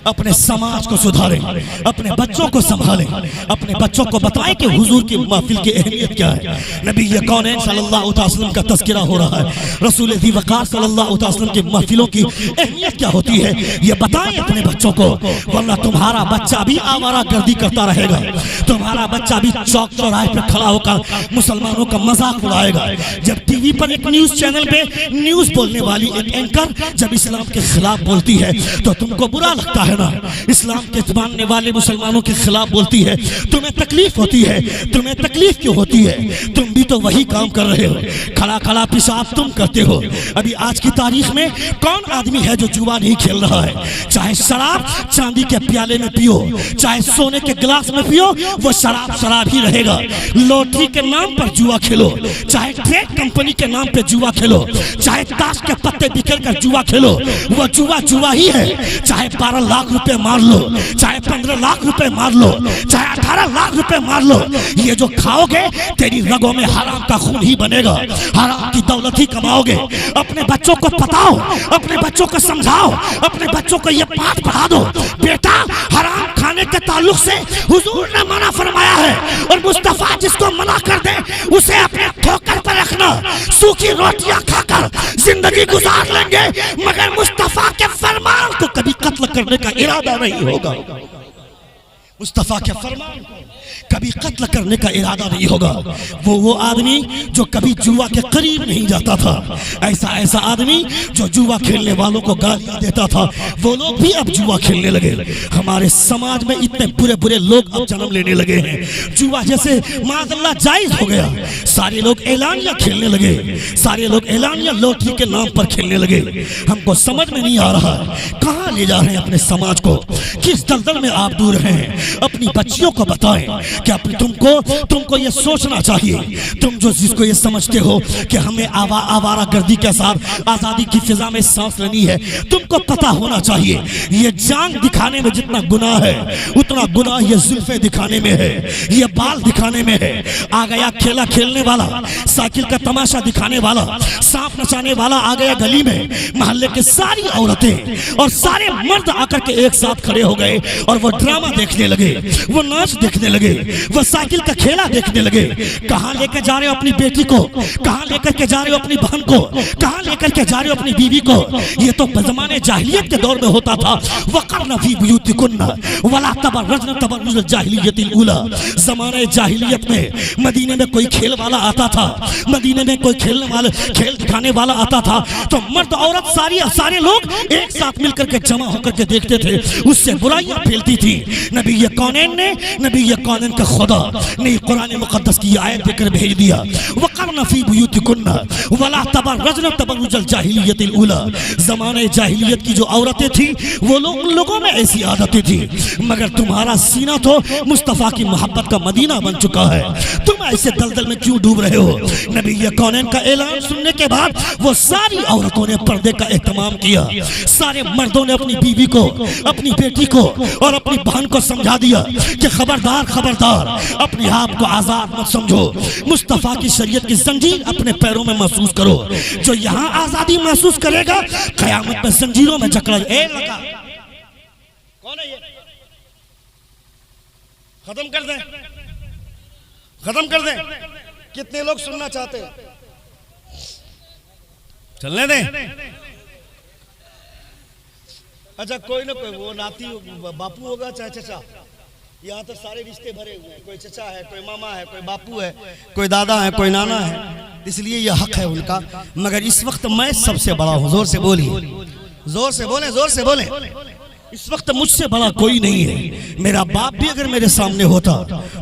Speaker 1: اپنے سماج کو سدھاریں, اپنے بچوں کو سنبھالیں, اپنے بچوں کو بتائیں کہ حضور کی محفل کی اہمیت کیا ہے. نبی کونین صلی اللہ علیہ وسلم کا تذکرہ ہو رہا ہے, رسول ذی وقار صلی اللہ علیہ وسلم کی محفلوں کی اہمیت کیا ہوتی ہے یہ بتائیں اپنے بچوں کو, ورنہ تمہارا بچہ بھی آوارہ گردی کرتا رہے گا, تمہارا بچہ بھی چوک چوراہے پر کھڑا ہو کر مسلمانوں کا مذاق اڑائے گا. جب ٹی وی پر ایک نیوز چینل پہ نیوز بولنے والی ایک اینکر جب اسلام کے خلاف بولتی ہے تو تم کو برا لگتا ہے بہنا اسلام کے ماننے والے مسلمانوں کے خلاف بولتی ہے، تمہیں تکلیف ہوتی ہے، تمہیں تکلیف کیوں ہوتی ہے؟ تم بھی تو وہی کام کر رہے ہو، کھڑا کھڑا پیشاب تم کرتے ہو۔ ابھی آج کی تاریخ میں کون آدمی ہے جو جوا نہیں کھیل رہا ہے؟ چاہے شراب چاندی کے پیالے میں پیو، چاہے سونے کے گلاس میں پیو، وہ شراب شراب ہی رہے گا۔ لوٹری کے نام پر جوا کھیلو، چاہے ٹریڈ کمپنی کے نام پہ جوا کھیلو، چاہے تاش کے پتے بکھر کر جوا کھیلو، وہ جوا جوا ہی ہے۔ چاہے 12 لاکھ روپے مار لو، چاہے 15 لاکھ روپے مار لو، چاہے 18 لاکھ روپے مار لو، یہ جو کھاؤ گے تیری رگوں میں حرام کا خون ہی بنے گا، حرام کی دولت ہی کماؤ گے۔ اپنے بچوں کو بتاؤ، اپنے بچوں کو سمجھاؤ، اپنے بچوں کو یہ بات پڑھا دو، بیٹا حرام کھانے کے تعلق سے حضور نے منع فرمایا ہے، اور مصطفیٰ جس کو منع کر دے اسے اپنے ٹھوکر پر رکھنا۔ سوکھی روٹیاں کھا کر زندگی گزار لیں گے، مگر مصطفیٰ کے فرمان کو کبھی قتل کرنے کا ارادہ نہیں ہوگا۔ مصطفیٰ کے فرمان کو کبھی قتل کرنے کا ارادہ نہیں ہوگا۔ وہ آدمی جو کبھی جوا کے قریب نہیں جاتا تھا، ایسا آدمی جو جوا کھیلنے والوں کو گالیاں دیتا تھا، وہ لوگ بھی اب جوا کھیلنے لگے۔ ہمارے سماج میں اتنے برے لوگ اب جنم لینے لگے ہیں۔ جوا جیسے معاذ اللہ جائز ہو گیا، سارے لوگ اعلانیہ کھیلنے لگے، سارے لوگ اعلانیہ لوٹری کے نام پر کھیلنے لگے۔ ہم کو سمجھ میں نہیں آ رہا کہاں لے جا رہے ہیں اپنے سماج کو، کس دلدل میں آپ دور ہیں۔ اپنی بچیوں کو بتائیں کہ تم کو یہ سوچنا چاہیے، تم جو جس کو یہ سمجھتے ہو کہ ہمیں آوارہ گردی کے ساتھ آزادی کی فضا میں سانس لینی ہے، تم کو پتا ہونا چاہیے یہ جان دکھانے میں جتنا گناہ ہے اتنا گناہ یہ زلفیں دکھانے میں ہے، یہ بال دکھانے میں ہے۔ آ گیا کھیلا کھیلنے والا، سائیکل کا تماشا دکھانے والا، سانپ نچانے والا آ گیا گلی میں، محلے کے ساری عورتیں اور سارے مرد آ کر کے ایک ساتھ کھڑے ہو گئے اور وہ ڈرامہ دیکھنے لگے، وہ ناچ دیکھنے لگے، وہ سائیکل کا کھیلا دیکھنے لگے۔ کہاں لے کر جا رہے ہو اپنی بیٹی کو؟ کہاں لے کر کے جا رہے ہو اپنی بہن کو؟ کہاں لے کر کے جا رہے ہو اپنی بیوی کو؟ یہ تو زمانے جاہلیت کے دور میں ہوتا تھا۔ وَقَرْنَ فِي بُيُوتِكُنَّ وَلَا تَبَرَّجْنَ تَبَرُّجَ الْجَاهِلِيَّةِ الْأُولَىٰ۔ زمانے جاہلیت میں مدینے میں کوئی کھیل والا آتا تھا، مدینے میں کوئی کھیل دکھانے والا آتا تھا تو مرد عورت سارے لوگ ایک ساتھ مل کر کے جمع ہو کر کے دیکھتے تھے، اس سے برائیاں پھیلتی تھی۔ نبی کونین کا خدا نے قرآن مقدس کی آیت دے کر بھیج دیا، وَقَرْنَ فِي بُيُوتِكُنَّ وَلَا تَبَرَّجْنَ تَبَرُّجَ الْجَاهِلِيَّةِ الْأُولَىٰ۔ زمانے جاہلیت کی جو عورتیں تھیں وہ ان لوگوں میں ایسی عادتیں تھیں، مگر تمہارا سینہ تو مصطفیٰ کی محبت کا مدینہ بن چکا ہے، تم ایسے دلدل میں کیوں ڈوب رہے ہو؟ نبی کونین کا اعلان سننے کے بعد وہ ساری عورتوں نے پردے کا اہتمام کیا، سارے مردوں نے اپنی بیوی کو، اپنی بیٹی کو اور اپنی بہن کو سمجھا دیا کہ خبردار اپنے آپ کو آزاد مت سمجھو، مصطفیٰ کی شریعت کی زنجیر اپنے پیروں میں محسوس کرو۔ جو یہاں آزادی محسوس کرے گا قیامت میں زنجیروں میں جکڑا جائے گا۔ کون ہے یہ؟ ختم کر دیں۔ کتنے لوگ سننا چاہتے ہیں؟ چلنے دیں۔ اچھا کوئی نہ کوئی، وہ ناتی باپو ہوگا چاہے چچا، یہاں تو سارے رشتے بھرے ہوئے ہیں، کوئی چچا ہے، کوئی ماما ہے، کوئی باپو ہے، کوئی دادا ہے، کوئی نانا ہے، اس لیے یہ حق ہے ان کا۔ مگر اس وقت میں سب سے بڑا ہوں، زور سے بولیے، زور سے بولیں۔ اس وقت مجھ سے بڑا کوئی نہیں ہے۔ میرا باپ بھی اگر میرے سامنے ہوتا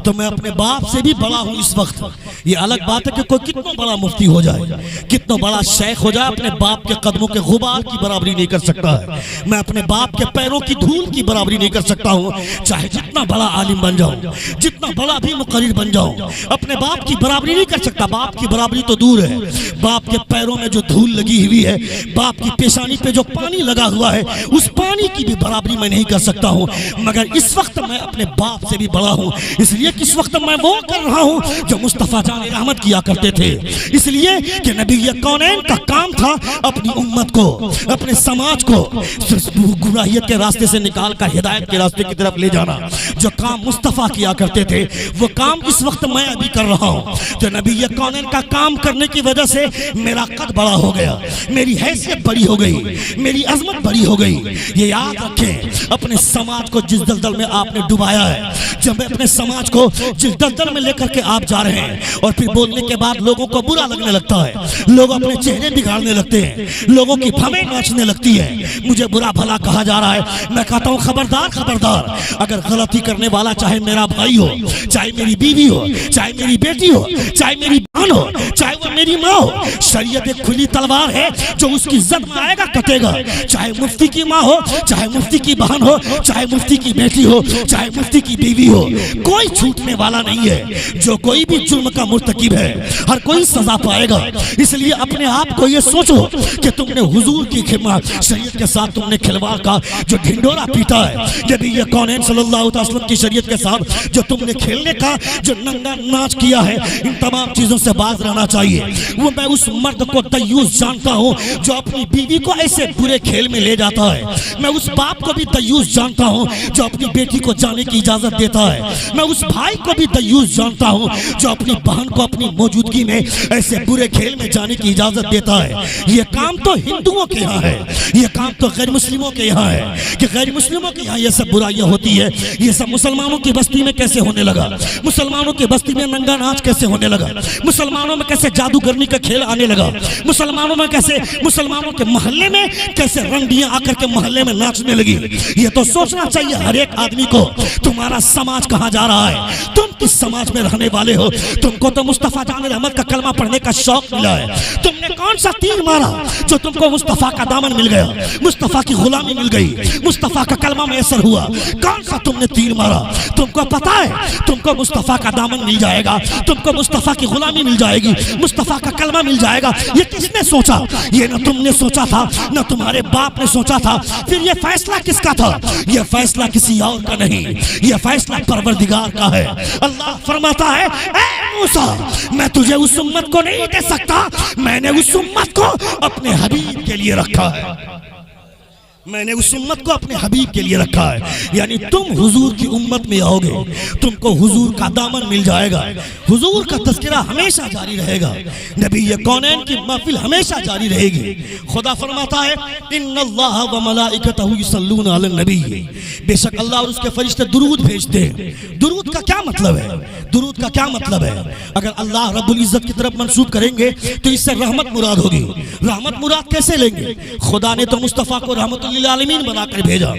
Speaker 1: تو میں اپنے باپ سے بھی بڑا ہوں اس وقت۔ یہ الگ بات ہے کہ کوئی کتنا بڑا مفتی ہو جائے، کتنا بڑا شیخ ہو جائے، اپنے باپ کے قدموں کے غبار کی برابری نہیں کر سکتا ہے۔ میں اپنے باپ کے پیروں کی دھول کی برابری نہیں کر سکتا ہوں، چاہے جتنا بڑا عالم بن جاؤں، جتنا بڑا بھی مقرر بن جاؤں، اپنے باپ کی برابری نہیں کر سکتا۔ باپ کی برابری تو دور ہے، باپ کے پیروں میں جو دھول لگی ہوئی ہے، باپ کی پیشانی پہ جو پانی لگا ہوا ہے، اس پانی کی بھی برابری میں نہیں کر سکتا ہوں۔ مگر اس وقت میں اپنے باپ سے بھی بڑا ہوں، اس لیے کہ اس وقت میں وہ کر رہا ہوں جو مصطفیٰ جان رحمت کیا کرتے تھے۔ اس لیے کہ نبی کونین کا کام تھا اپنی امت کو، اپنے سماج کو گمراہیت کے راستے سے نکال کر ہدایت کے راستے کی طرف لے جانا۔ جو کام مصطفیٰ کیا کرتے تھے وہ کام اس وقت میں ابھی کر رہا ہوں۔ تو نبی کونین کا کام کرنے کی وجہ سے میرا قد بڑا ہو گیا، میری حیثیت بڑی ہو گئی، میری عظمت بڑی ہو گئی۔ یہ یاد رکھے دیکھیں اپنے سماج کو جس دلدل میں آپ نے ڈبایا ہے، جب اپنے سماج کو جس دلدل میں لے کر کے آپ جا رہے ہیں، اور پھر بولنے کے بعد لوگوں کو برا لگنے لگتا ہے، لوگ اپنے چہرے بگاڑنے لگتے ہیں، لوگوں کی بھویں ناچنے لگتی ہے، مجھے برا بھلا کہا جا رہا ہے۔ میں کہتا ہوں خبردار خبردار، اگر غلطی کرنے والا چاہے میرا بھائی ہو، چاہے میری بیوی ہو، چاہے میری بیٹی ہو، چاہے میری بہن ہو، چاہے وہ میری ماں ہو، شریعت ایک کھلی تلوار ہے جو اس کی زد میں آئے گا کٹے گا، چاہے مفتی کی ماں ہو، چاہے مفتی کی بہن ہو، چاہے مفتی کی بیٹی ہو، چاہے مفتی کی بیوی ہو، کوئی چھوٹنے والا نہیں ہے۔ جو کوئی بھی جرم کا مرتکب ہے ہر کوئی سزا پائے گا۔ اس لیے اپنے آپ کو یہ سوچو کہ تم نے حضور کی شریعت کے ساتھ تم نے کھلواڑ کا جو ڈھنڈورا پیٹا ہے، نبی کونین صلی اللہ علیہ وسلم کی شریعت کے ساتھ جو تم نے کھیلنے کا جو ننگا ناچ کیا ہے، ان تمام چیزوں سے باز رہنا چاہیے۔ وہ میں اس مرد کو دیوس جانتا ہوں جو اپنی بیوی کو ایسے برے کھیل میں لے جاتا ہے، میں اس باپ کو بھی دیوس جانتا ہوں جو اپنی بیٹی کو جانے کی اجازت دیتا ہے، میں اس بھائی کو بھی دیوس جانتا ہوں جو اپنی بہن کو اپنی موجودگی میں ایسے برے کھیل میں جانے کی اجازت دیتا ہے۔ یہ کام تو ہندوؤں کے یہاں ہے، یہ کام تو غیر مسلموں کے یہاں ہے کہ غیر مسلموں کے یہاں یہ سب برائیاں ہوتی ہے۔ یہ سب مسلمانوں کی بستی میں کیسے ہونے لگا؟ مسلمانوں کی بستی میں ننگا ناچ کیسے ہونے لگا؟ مسلمانوں میں کیسے جادوگرنی کا کھیل آنے لگا؟ مسلمانوں میں کیسے، مسلمانوں کے محلے میں کیسے رنڈیاں آ کر کے محلے میں ناچنے لگی؟ یہ تو سوچنا چاہیے ہر ایک آدمی کو، تمہارا سماج کہاں جا رہا ہے؟ تم کس سماج میں رہنے والے ہو؟ تم کو تو مصطفیٰ جان رحمت کا کلمہ پڑھنے کا شوق ملا ہے، تم نے کون سا تیر مارا جو تم کو مصطفیٰ کا دامن مل گیا، مصطفیٰ کی غلامی مل گئی، مصطفیٰ کا کلمہ میسر ہوا؟ کون سا تم نے تیر مارا؟ تم کو پتا ہے تم کو مصطفیٰ کا دامن مل جائے گا، تم کو مصطفیٰ کی غلامی مل جائے گی، مصطفیٰ کا کلمہ مل جائے گا۔ یہ کس نے سوچا؟ یہ نہ تم نے سوچا تھا، نہ تمہارے باپ نے سوچا تھا۔ پھر یہ فیصلہ کس کا تھا؟ یہ فیصلہ کسی اور کا نہیں، یہ فیصلہ پروردگار کا ہے۔ اللہ فرماتا ہے، اے موسیٰ میں تجھے اس امت کو نہیں دے سکتا، میں نے اس امت کو اپنے حبیب کے لیے رکھا ہے، میں نے اس امت کو اپنے حبیب کے لیے رکھا ہے۔ یعنی تم حضور کی امت میں آؤ گے، تم کو حضور کا دامن مل جائے گا، حضور کا تذکرہ ہمیشہ جاری رہے گا، نبی کونین کی محفل ہمیشہ جاری رہے گی۔ خدا فرماتا ہے، ان اللہ و ملائکتہ یصلون علی النبی، بے شک اللہ اور اس کے فرشتے درود بھیجتے ہیں۔ درود کا کیا مطلب ہے؟ درود کا کیا مطلب ہے؟ اگر اللہ رب العزت کی طرف منسوب کریں گے تو اس سے رحمت مراد ہوگی۔ رحمت مراد کیسے لیں گے؟ خدا نے تو مصطفیٰ کو رحمت للعالمین بنا کر بھیجا،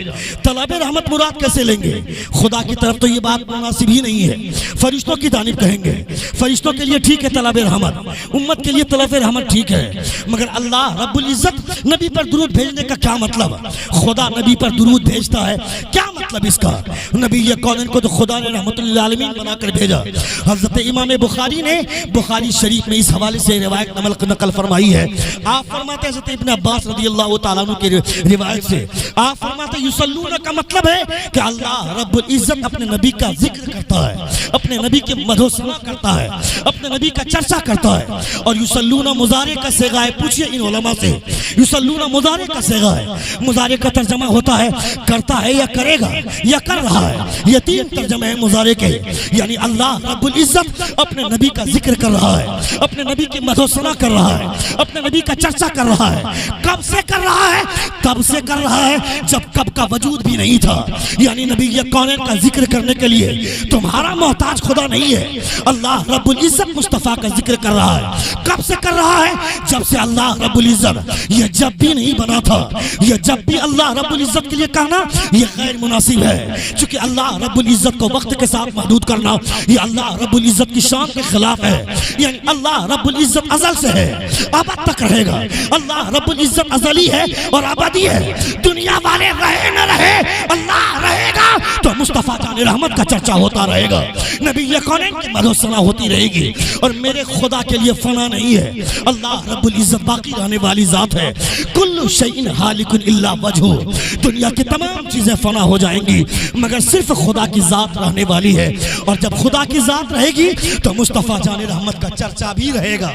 Speaker 1: طلب رحمت مراد کیسے لیں گے؟ خدا کی طرف تو یہ بات مناسب ہی نہیں ہے، فرشتوں کی جانب کہیں گے۔ فرشتوں کے لیے ٹھیک ہے طلب رحمت، امت کے لیے طلب رحمت ٹھیک ہے، مگر اللہ رب العزت نبی پر درود بھیجنے کا کیا مطلب؟ خدا نبی پر درود بھیجتا ہے، کیا مطلب اس کا؟ نبی کونین کو تو خدا نے رحمت للعالمین بنا کر بھیجا۔ حضرت امام بخاری نے بخاری شریف میں اس حوالے سے روایت نقل فرمائی ہے۔ آپ فرماتے ہیں حضرت ابن عباس رضی اللہ تعالیٰ عنہ کی روایت سے، آپ فرماتے ہیں یصلون کا مطلب ہے کہ اللہ رب العزت اپنے نبی کا ذکر کرتا ہے، اپنے نبی کی مدح و ثنا کرتا ہے، اپنے نبی کا چرچا کرتا ہے۔ اور یصلون مضارع کا صیغہ ہے، پوچھئے ان علماء سے، یصلون مضارع کا صیغہ ہے، مضارع کا ترجمہ ہوتا ہے کرتا ہے یا کرے گا یا کر رہا ہے، یہ تین ترجمے ہیں مضارع کے۔ یعنی اللہ رب العزت اپنے نبی کا ذکر کر رہا ہے، اپنے نبی کی مدح و ثنا کر رہا ہے، اپنے نبی کا چرچا کر رہا ہے۔ کب سے کر رہا ہے؟ تب سے کر رہا ہے جب کب کا وجود بھی نہیں تھا۔ یعنی نبی کونین کا ذکر کرنے کے لیے تمہارا محتاج خدا نہیں ہے، اللہ رب العزت مصطفیٰ کا ذکر کر رہا ہے۔ کب سے کر رہا ہے؟ جب سے اللہ رب العزت، یہ جب بھی نہیں بنا تھا، یہ جب بھی اللہ رب العزت کے لیے کہنا یہ غیر مناسب ہے، چونکہ اللہ رب العزت کو وقت کے ساتھ محدود کرنا یہ اللہ رب العزت کی شان کے خلاف ہے۔ یعنی اللہ رب العزت ازل سے ہے، ابد تک رہے گا۔ اللہ رب العزت ازلی ہے اور ابدی ہے، دنیا والے رہے نہ رہے اللہ رہے گا تو مصطفیٰ جان رحمت کا چرچا ہوتا رہے گا، نبی کونین کی مدح و ثنا ہوتی رہے گی۔ اور میرے خدا کے لیے فنا نہیں ہے، اللہ رب العزت باقی رہنے والی ذات ہے۔ کل شیء ہالک الا وجہہ، دنیا کی تمام چیزیں فنا ہو جائیں گی مگر صرف خدا کی ذات رہنے والی ہے، اور جب خدا کی ذات رہے گی تو مصطفیٰ جان رحمت کا چرچا بھی رہے گا۔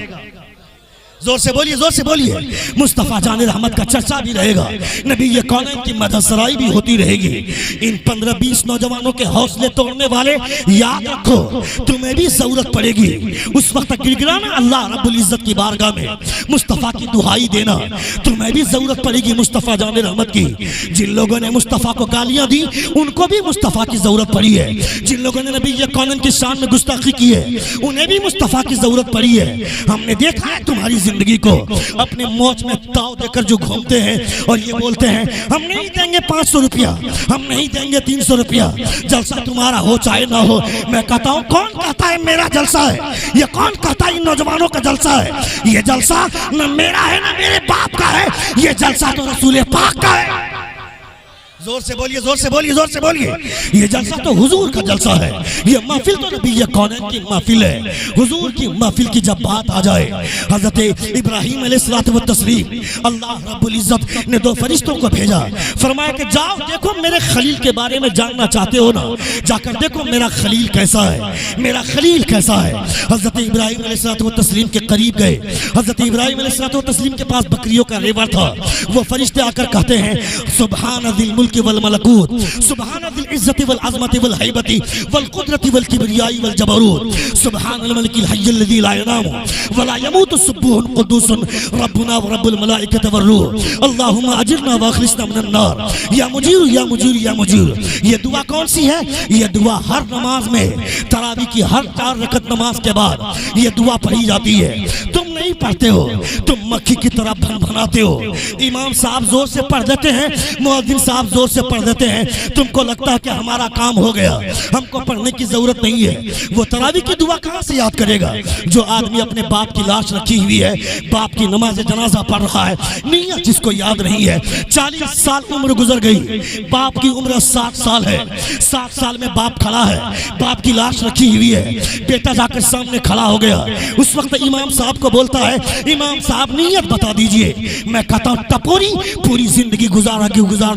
Speaker 2: زور سے بولیے، زور سے بولیے۔ مصطفیٰ جان رحمت کا چرچا بھی رہے گا، نبی یہ کونین کی مدح سرائی بھی ہوتی رہے گی۔ ان 15-20 نوجوانوں کے حوصلے توڑنے والے، یاد رکھو تمہیں بھی ضرورت پڑے گی۔ اس وقت تک گرگرانا اللہ رب العزت کی بارگاہ میں، مصطفیٰ کی دعائی دینا، تمہیں بھی ضرورت پڑے گی مصطفیٰ جان رحمت کی۔ جن لوگوں نے مصطفیٰ کو گالیاں دی ان کو بھی مصطفیٰ کی ضرورت پڑی ہے۔ جن لوگوں نے نبی یہ کونین کی شان میں گستاخی کی ہے انہیں بھی مصطفیٰ کی ضرورت پڑی ہے۔ ہم نے دیکھا ہے تمہاری زندگی کو اپنے موج میں تاؤ دے کر جو گھومتے ہیں اور یہ بولتے ہیں ہم نہیں دیں گے 500 روپیہ، ہم نہیں دیں گے 300 روپیہ، جلسہ تمہارا ہو چاہے نہ ہو۔ میں کہتا ہوں کون کہتا ہے میرا جلسہ ہے؟ یہ کون کہتا ہے ان نوجوانوں کا جلسہ ہے؟ یہ جلسہ نہ میرا ہے نہ میرے باپ کا ہے، یہ جلسہ تو رسول پاک کا ہے۔ زور سے بولیے، زور سے بولیے، زور سے بولیے۔ یہ جلسہ تو حضور کا جلسہ ہے، یہ محفل تو نبی یہ کونین کی محفل ہے۔ حضور کی محفل کی جب بات آ جائے، حضرت ابراہیم علیہ السلام اللہ رب العزت نے 2 فرشتوں کو بھیجا، فرمایا کہ جاؤ دیکھو میرے خلیل کے بارے میں جاننا چاہتے ہو نا، جا کر دیکھو میرا خلیل کیسا ہے، میرا خلیل کیسا ہے۔ حضرت ابراہیم علیہ السلام کے قریب گئے۔ حضرت ابراہیم علیہ السلام کے پاس بکریوں کا ریوڑ تھا۔ وہ فرشتے آ کر کہتے ہیں سبحان ذی الملک والملکوت، سبحان ذی العزت والعظمت والہیبت والقدرت والکبریاء والجبروت، سبحان الملک الحی الذی لا ینام ولا یموت السبوح القدوس ربنا ورب الملائکۃ والروح اللہم اجرنا واخلصنا من النار یا مجیر یا مجیر یا مجیر۔ یہ دعا کون سی ہے؟ یہ دعا ہر نماز میں، تراویح کی ہر 4 رکعت نماز کے بعد یہ دعا پڑھی جاتی ہے۔ تم نہیں پڑھتے ہو، تم مکھی کی طرح بھن بھناتے ہو۔ امام صاحب زور سے پڑھ دیتے ہیں، مؤذن صاحب زور سے پڑھ دیتے ہیں، تم کو لگتا ہے کہ ہمارا کام ہو گیا، ہم کو پڑھنے کی ضرورت نہیں ہے۔ وہ تراویح کی دعا کہاں سے یاد کرے گا؟ جو آدمی اپنے باپ کی لاش رکھی ہوئی ہے، باپ کی نماز جنازہ پڑھ رہا ہے، نیت جس کو یاد نہیں ہے، 40 سال عمر گزر گئی، باپ کی عمر 60 سال ہے، 60 سال میں باپ کھڑا ہے، باپ کی لاش رکھی ہوئی ہے، بیٹا جا کر سامنے کھڑا ہو گیا۔ اس وقت امام صاحب کو بولتا ہے امام صاحب نیت بتا دیجئے۔ میں کہتا ہوں ٹپوری پوری زندگی گزار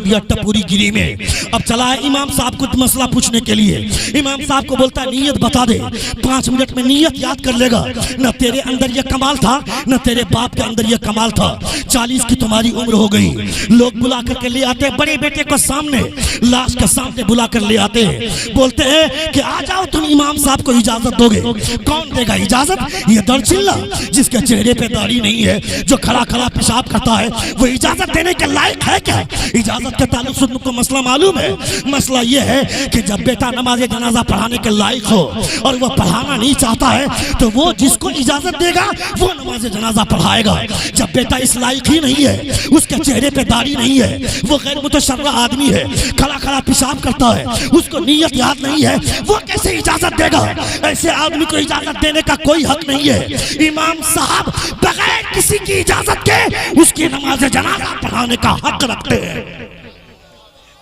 Speaker 2: دیا ٹپوری گیری میں، اب چلا ہے امام صاحب کو مسئلہ پوچھنے کے لیے۔ امام صاحب کو بولتا ہے نیت بتا دے، 5 منٹ میں نیت یاد کر لے گا۔ نہ تیرے اندر یہ کمال تھا نہ تیرے باپ کے اندر یہ کمال تھا، 40 کی تمہاری عمر ہو گئی، لوگ بلا کر کے لے آتے، بڑے بیٹے کو سامنے لاش کے سامنے بلا کر لے آتے ہیں، بولتے ہیں کہ آ جاؤ تم امام صاحب کو اجازت دو گے۔ کون دے گا اجازت؟ یہ در چلا جس کے چہرے پہ داڑھی نہیں ہے، جو کھڑا کھڑا پیشاب کرتا ہے، وہ اجازت دینے کے لائق ہے کیا؟ اجازت کے تعلق سے کو مسئلہ معلوم ہے؟ مسئلہ یہ ہے کہ جب بیٹا نماز جنازہ پڑھانے کے لائق ہو اور وہ پڑھانا نہیں چاہتا ہے تو وہ جس کو اجازت دے گا وہ نماز جنازہ پڑھائے گا۔ جب بیٹا اس لائق ہی نہیں ہے، اس کے چہرے پہ داڑھی نہیں ہے، وہ غیر متشرع آدمی ہے، کھڑا کھڑا پیشاب کرتا ہے، اس کو نیت یاد نہیں ہے، وہ کیسے اجازت دے گا؟ ایسے آدمی کو اجازت دینے کا کوئی حق نہیں ہے۔ امام صاحب بغیر کسی کی اجازت کے اس کی نماز جنازہ پڑھانے کا حق رکھتے ہیں،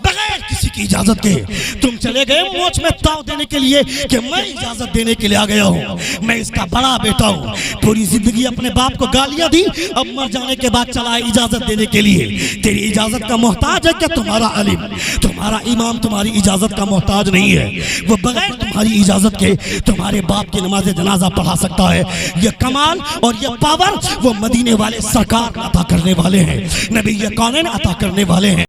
Speaker 2: بغیر کسی کی اجازت کے۔ تم چلے گئے موچ میں تاؤ دینے کے لیے کہ میں اجازت دینے کے لیے آ گیا ہوں، میں اس کا بڑا بیٹا ہوں، پوری زندگی اپنے باپ کو گالیاں دی، اب مر جانے کے بعد چلا ہے اجازت دینے کے لیے۔ تیری اجازت کا محتاج ہے کیا تمہارا عالم؟ تمہارا امام تمہاری اجازت کا محتاج نہیں ہے، وہ بغیر تمہاری اجازت کے تمہارے باپ کی نماز جنازہ پڑھا سکتا ہے۔ یہ کمال اور یہ پاور وہ مدینے والے سرکار عطا کرنے والے ہیں، نبی یہ کونین عطا کرنے والے ہیں۔